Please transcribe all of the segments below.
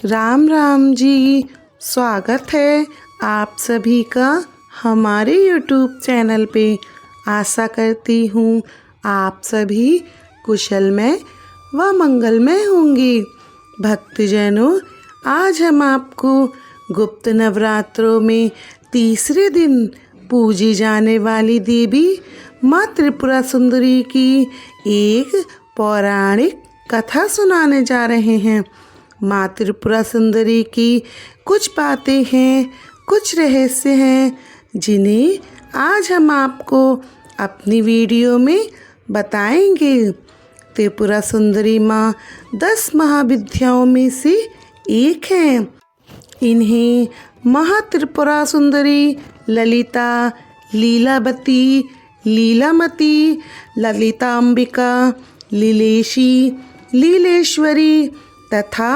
राम राम जी। स्वागत है आप सभी का हमारे YouTube चैनल पे। आशा करती हूँ आप सभी कुशलमय व मंगलमय होंगे। भक्तजनों, आज हम आपको गुप्त नवरात्रों में तीसरे दिन पूजी जाने वाली देवी माँ त्रिपुरा सुंदरी की एक पौराणिक कथा सुनाने जा रहे हैं। माँ त्रिपुरा सुंदरी की कुछ बातें हैं, कुछ रहस्य हैं, जिन्हें आज हम आपको अपनी वीडियो में बताएंगे। त्रिपुरा सुंदरी माँ 10 महाविद्याओं में से एक हैं। इन्हें महात्रिपुरा सुंदरी, ललिता, लीलावती, लीलामती, ललितांबिका, लीलेशी, लीलेश्वरी तथा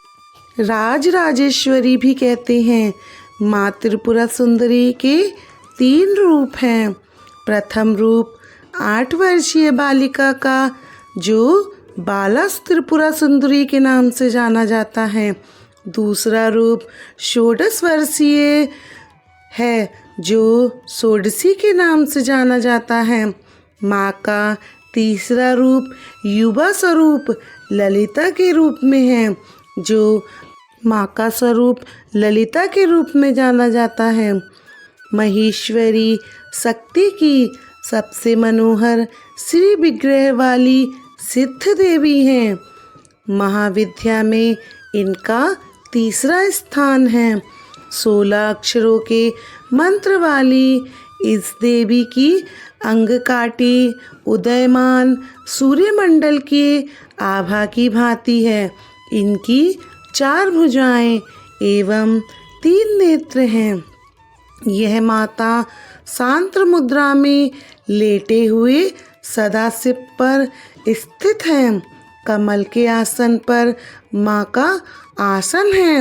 राजराजेश्वरी भी कहते हैं। माँ त्रिपुरा सुंदरी के 3 रूप हैं। प्रथम रूप 8 वर्षीय बालिका का, जो बाला त्रिपुरा सुंदरी के नाम से जाना जाता है। दूसरा रूप 16 वर्षीय है, जो षोडशी के नाम से जाना जाता है। माँ का तीसरा रूप युवा स्वरूप ललिता के रूप में है, जो माँ का स्वरूप ललिता के रूप में जाना जाता है। महेश्वरी शक्ति की सबसे मनोहर श्री विग्रह वाली सिद्ध देवी हैं। महाविद्या में इनका तीसरा स्थान है। 16 अक्षरों के मंत्र वाली इस देवी की अंगकाटी उदयमान सूर्यमंडल के आभा की भांति है। इनकी 4 भुजाएं एवं 3 नेत्र हैं। यह माता शांत मुद्रा में लेटे हुए सदाशिव पर स्थित है। कमल के आसन पर माँ का आसन है।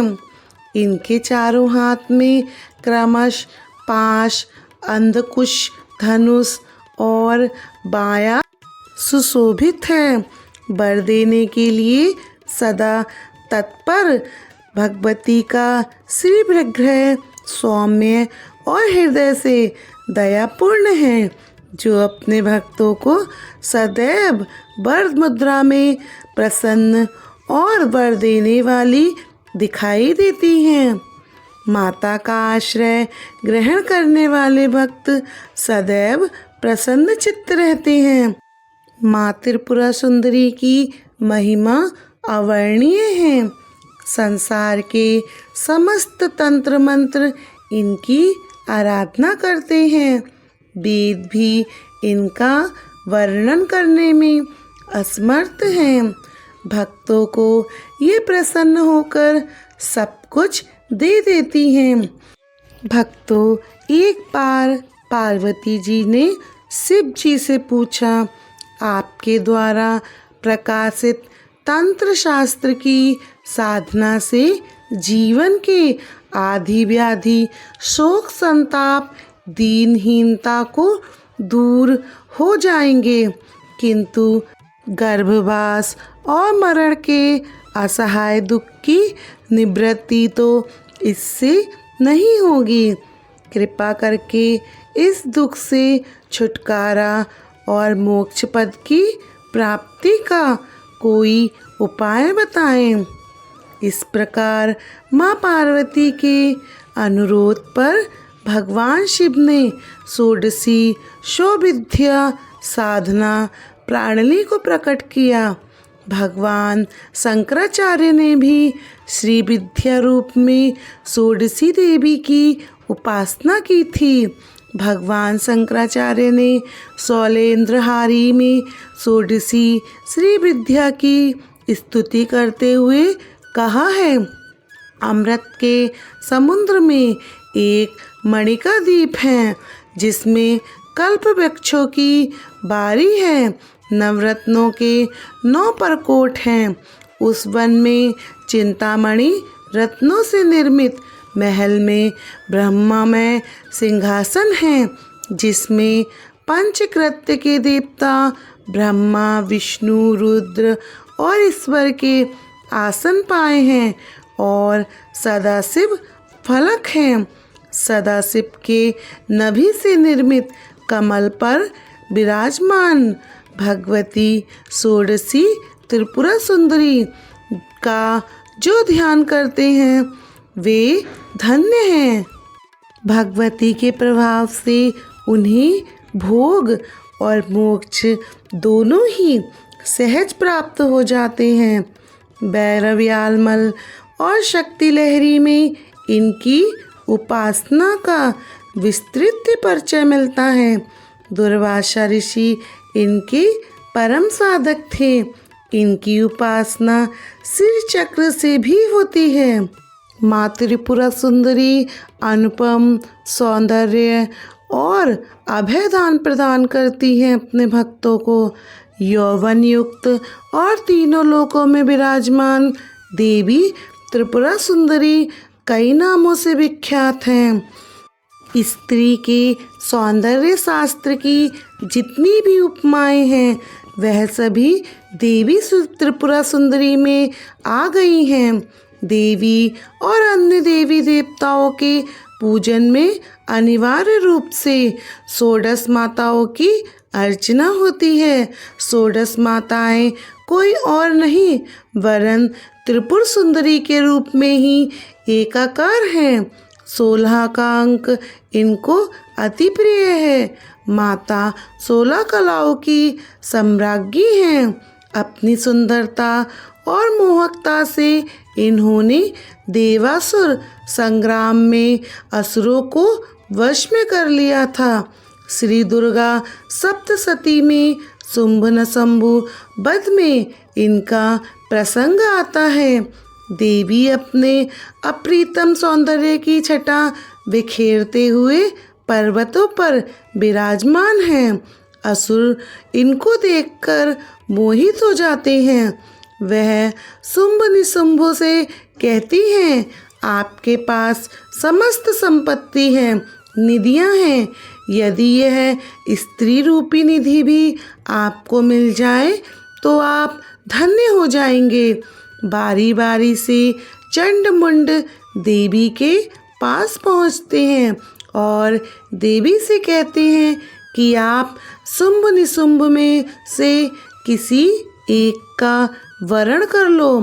इनके चारों हाथ में क्रमश पाश, अंधकुश, धनुष और बाया सुशोभित है। वर देने के लिए सदा तत्पर भगवती का श्री विग्रह सौम्य और हृदय से दयापूर्ण है, जो अपने भक्तों को सदैव वर मुद्रा में प्रसन्न और वर देने वाली दिखाई देती हैं। माता का आश्रय ग्रहण करने वाले भक्त सदैव प्रसन्न चित्त रहते हैं। माँ त्रिपुरा सुंदरी की महिमा अवर्णीय है। संसार के समस्त तंत्र मंत्र इनकी आराधना करते हैं। वेद भी इनका वर्णन करने में असमर्थ हैं। भक्तों को ये प्रसन्न होकर सब कुछ दे देती हैं। भक्तों, एक बार पार्वती जी ने शिव जी से पूछा, आपके द्वारा प्रकाशित तंत्र शास्त्र की साधना से जीवन के आदि व्याधि, शोक, संताप, दीनहीनता को दूर हो जाएंगे, किंतु गर्भवास और मरण के असहाय दुख की निवृत्ति तो इससे नहीं होगी। कृपा करके इस दुख से छुटकारा और मोक्ष पद की प्राप्ति का कोई उपाय बताएं। इस प्रकार माँ पार्वती के अनुरोध पर भगवान शिव ने षोडशी शोभिद्या साधना प्रणाली को प्रकट किया। भगवान शंकराचार्य ने भी श्री विद्या रूप में षोडशी देवी की उपासना की थी। भगवान शंकराचार्य ने शैलेंद्रहारी में षोडशी श्री विद्या की स्तुति करते हुए कहा है, अमृत के समुद्र में एक मणिका द्वीप है, जिसमें कल्प वृक्षों की बारी है। नवरत्नों के 9 परकोट हैं। उस वन में चिंतामणि रत्नों से निर्मित महल में ब्रह्मामय सिंहासन है, जिसमें पंचकृत्य के देवता ब्रह्मा, विष्णु, रुद्र और ईश्वर के आसन पाए हैं। और सदाशिव फलक हैं। सदाशिव के नभि से निर्मित कमल पर विराजमान भगवती षोडशी त्रिपुरा सुंदरी का जो ध्यान करते हैं वे धन्य हैं। भगवती के प्रभाव से उन्हें भोग और मोक्ष दोनों ही सहज प्राप्त हो जाते हैं। भैरवयालमल और शक्ति लहरी में इनकी उपासना का विस्तृत परिचय मिलता है। दुर्वासा ऋषि इनके परम साधक थे। इनकी उपासना सिर चक्र से भी होती है। माँ त्रिपुरा सुंदरी अनुपम सौंदर्य और अभयदान प्रदान करती है अपने भक्तों को। यौवन युक्त और तीनों लोकों में विराजमान देवी त्रिपुरा सुंदरी कई नामों से विख्यात हैं। स्त्री के सौंदर्य शास्त्र की जितनी भी उपमाएं हैं वह सभी देवी त्रिपुरा सुंदरी में आ गई हैं। देवी और अन्य देवी देवताओं के पूजन में अनिवार्य रूप से षोडश माताओं की अर्चना होती है। षोडश माताएं कोई और नहीं वरन त्रिपुर सुंदरी के रूप में ही एकाकार हैं। 16 का अंक इनको अति प्रिय है। माता 16 कलाओं की सम्राज्ञी हैं। अपनी सुंदरता और मोहकता से इन्होंने देवासुर संग्राम में असुरों को वश में कर लिया था। श्री दुर्गा सप्तशती में शुंभ निशुंभ वध में इनका प्रसंग आता है। देवी अपने अप्रीतम सौंदर्य की छटा बिखेरते हुए पर्वतों पर विराजमान हैं। असुर इनको देखकर मोहित हो जाते हैं। वह शुंभ निशुंभ से कहती हैं, आपके पास समस्त संपत्ति है, निधियां हैं। यदि यह स्त्री रूपी निधि भी आपको मिल जाए तो आप धन्य हो जाएंगे। बारी बारी से चंड मुंड देवी के पास पहुंचते हैं और देवी से कहते हैं कि आप शुंभ निशुंभ में से किसी एक का वरण कर लो।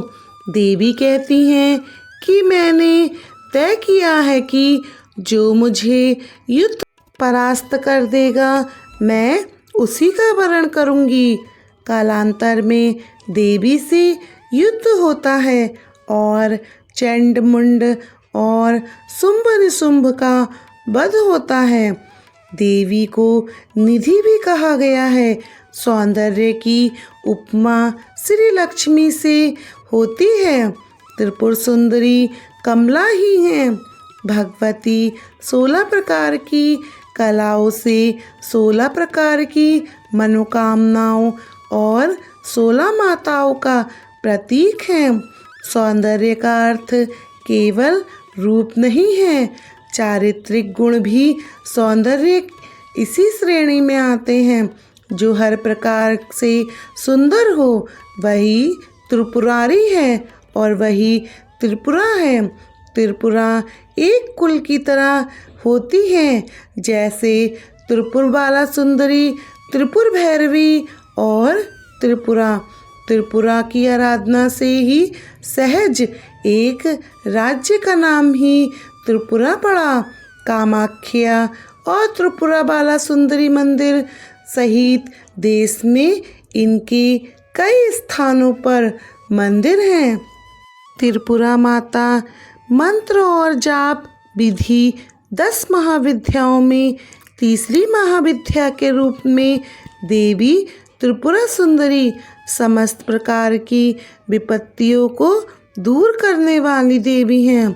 देवी कहती हैं कि मैंने तय किया है कि जो मुझे युद्ध परास्त कर देगा मैं उसी का वरण करूंगी। कालांतर में देवी से युद्ध होता है और चंड मुंड और शुंभ निशुंभ का वध होता है। देवी को निधि भी कहा गया है। सौंदर्य की उपमा श्री लक्ष्मी से होती है। त्रिपुर सुंदरी कमला ही हैं। भगवती 16 प्रकार की कलाओं से 16 प्रकार की मनोकामनाओं और 16 माताओं का प्रतीक है। सौंदर्य का अर्थ केवल रूप नहीं है, चारित्रिक गुण भी सौंदर्य इसी श्रेणी में आते हैं। जो हर प्रकार से सुंदर हो वही त्रिपुरारी है और वही त्रिपुरा है। त्रिपुरा एक कुल की तरह होती है, जैसे त्रिपुर बाला सुंदरी, त्रिपुर भैरवी और त्रिपुरा। त्रिपुरा की आराधना से ही सहज एक राज्य का नाम ही त्रिपुरा पड़ा। कामाख्या और त्रिपुरा बाला सुंदरी मंदिर सहित देश में इनके कई स्थानों पर मंदिर हैं। त्रिपुरा माता मंत्र और जाप विधि 10 महाविद्याओं में तीसरी महाविद्या के रूप में देवी त्रिपुरा सुंदरी समस्त प्रकार की विपत्तियों को दूर करने वाली देवी हैं।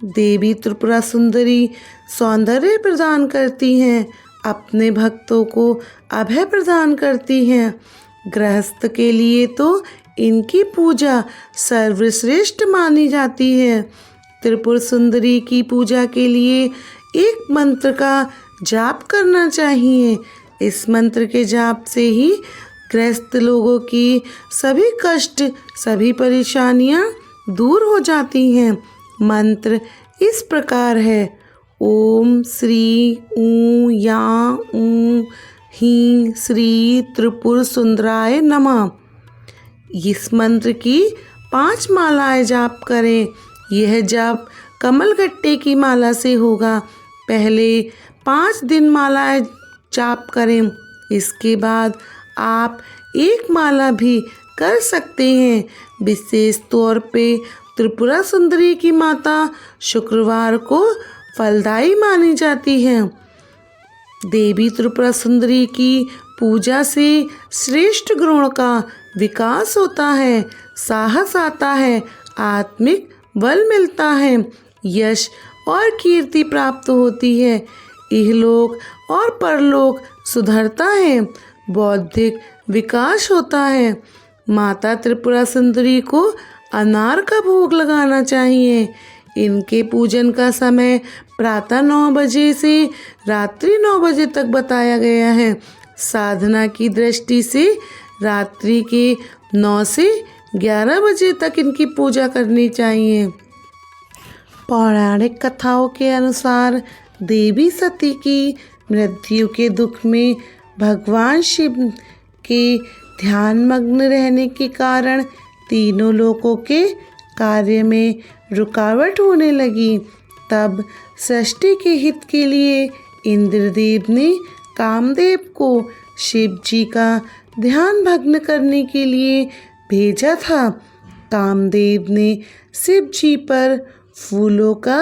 देवी त्रिपुरा सुंदरी सौंदर्य प्रदान करती हैं, अपने भक्तों को अभय प्रदान करती हैं। गृहस्थ के लिए तो इनकी पूजा सर्वश्रेष्ठ मानी जाती है। त्रिपुर सुंदरी की पूजा के लिए एक मंत्र का जाप करना चाहिए। इस मंत्र के जाप से ही गृहस्थ लोगों की सभी कष्ट, सभी परेशानियां दूर हो जाती हैं। मंत्र इस प्रकार है: ओम श्री ऊ या ऊ हीं श्री त्रिपुर सुंदराय नमः। इस मंत्र की 5 मालाएं जाप करें। यह जाप कमलगट्टे की माला से होगा। पहले 5 दिन मालाएं जाप करें। इसके बाद आप एक माला भी कर सकते हैं। विशेष तौर पे त्रिपुरा सुंदरी की माता शुक्रवार को फलदायी मानी जाती है। देवी त्रिपुरा सुंदरी की पूजा से श्रेष्ठ गुणों का विकास होता है, साहस आता है, आत्मिक बल मिलता है, यश और कीर्ति प्राप्त होती है, इहलोक और परलोक सुधरता है, बौद्धिक विकास होता है। माता त्रिपुरा सुंदरी को अनार का भोग लगाना चाहिए। इनके पूजन का समय प्रातः 9 बजे से रात्रि 9 बजे तक बताया गया है। साधना की दृष्टि से रात्रि के 9 से 11 बजे तक इनकी पूजा करनी चाहिए। पौराणिक कथाओं के अनुसार देवी सती की मृत्यु के दुख में भगवान शिव के ध्यानमग्न रहने के कारण तीनों लोकों के कार्य में रुकावट होने लगी। तब सृष्टि के हित के लिए इंद्रदेव ने कामदेव को शिव जी का ध्यान भग्न करने के लिए भेजा था। कामदेव ने शिव जी पर फूलों का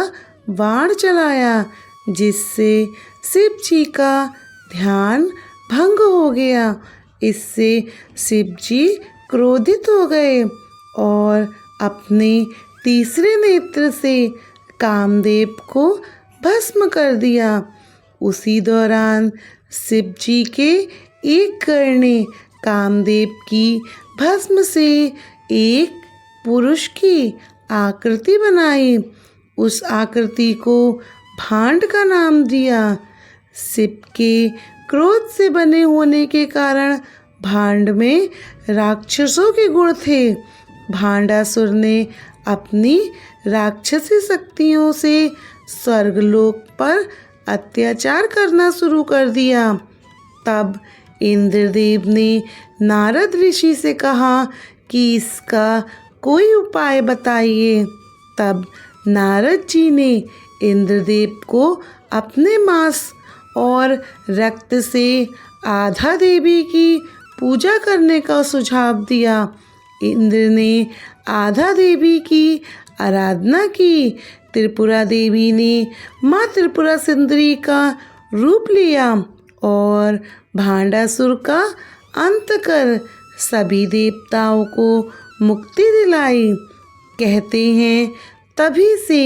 बाण चलाया, जिससे शिव जी का ध्यान भंग हो गया। इससे शिव जी क्रोधित हो गए और अपने तीसरे नेत्र से कामदेव को भस्म कर दिया। उसी दौरान शिव जी के एक गण ने कामदेव की भस्म से एक पुरुष की आकृति बनाई। उस आकृति को भांड का नाम दिया। शिव के क्रोध से बने होने के कारण भांड में राक्षसों के गुण थे। भांडासुर ने अपनी राक्षसी शक्तियों से स्वर्गलोक पर अत्याचार करना शुरू कर दिया। तब इंद्रदेव ने नारद ऋषि से कहा कि इसका कोई उपाय बताइए। तब नारद जी ने इंद्रदेव को अपने मांस और रक्त से आधा देवी की पूजा करने का सुझाव दिया। इंद्र ने आधा देवी की आराधना की। त्रिपुरा देवी ने माँ त्रिपुरा सुंदरी का रूप लिया और भांडासुर का अंत कर सभी देवताओं को मुक्ति दिलाई। कहते हैं तभी से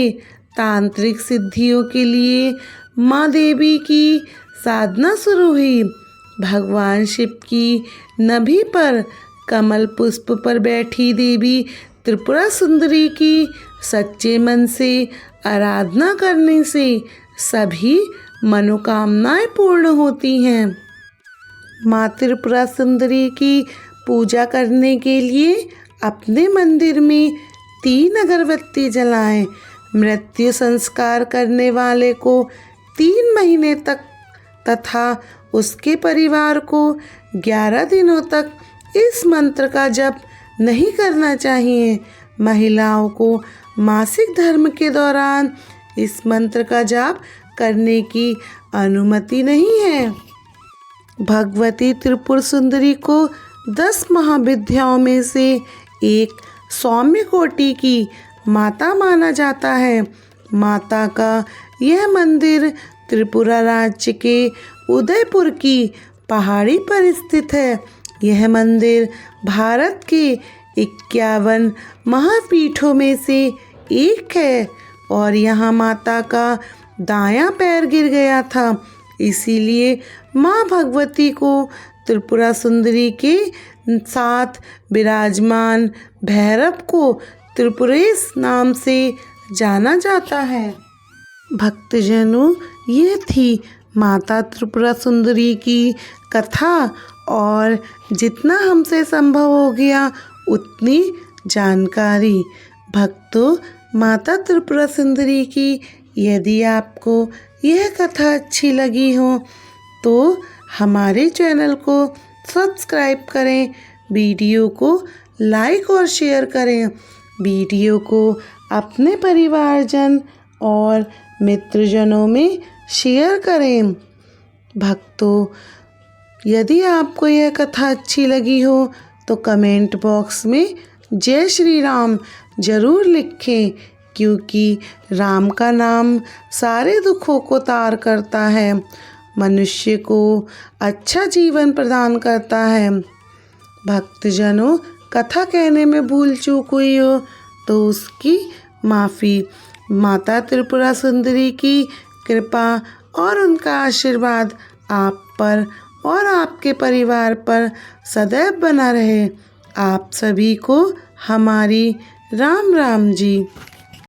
तांत्रिक सिद्धियों के लिए माँ देवी की साधना शुरू हुई। भगवान शिव की नभि पर कमल पुष्प पर बैठी देवी त्रिपुरा सुंदरी की सच्चे मन से आराधना करने से सभी मनोकामनाएं पूर्ण होती हैं। माँ त्रिपुरा सुंदरी की पूजा करने के लिए अपने मंदिर में 3 अगरबत्ती जलाएं। मृत्यु संस्कार करने वाले को 3 महीने तक तथा उसके परिवार को 11 दिनों तक इस मंत्र का जप नहीं करना चाहिए। महिलाओं को मासिक धर्म के दौरान इस मंत्र का जाप करने की अनुमति नहीं है। भगवती त्रिपुर सुंदरी को 10 महाविद्याओं में से एक सौम्य कोटि की माता माना जाता है। माता का यह मंदिर त्रिपुरा राज्य के उदयपुर की पहाड़ी पर स्थित है। यह मंदिर भारत के 51 महापीठों में से एक है और यहाँ माता का दायां पैर गिर गया था। इसीलिए माँ भगवती को त्रिपुरा सुंदरी के साथ विराजमान भैरव को त्रिपुरेश नाम से जाना जाता है। भक्तजनों, ये थी माता त्रिपुरा सुंदरी की कथा और जितना हमसे संभव हो गया उतनी जानकारी। भक्तों, माता त्रिपुरा सुंदरी की यदि आपको यह कथा अच्छी लगी हो तो हमारे चैनल को सब्सक्राइब करें, वीडियो को लाइक और शेयर करें, वीडियो को अपने परिवारजन और मित्रजनों में शेयर करें। भक्तों, यदि आपको यह कथा अच्छी लगी हो तो कमेंट बॉक्स में जय श्री राम ज़रूर लिखें, क्योंकि राम का नाम सारे दुखों को तार करता है, मनुष्य को अच्छा जीवन प्रदान करता है। भक्तजनों, कथा कहने में भूल चूक हुई हो तो उसकी माफ़ी। माता त्रिपुरा सुंदरी की कृपा और उनका आशीर्वाद आप पर और आपके परिवार पर सदैव बना रहे। आप सभी को हमारी राम राम जी।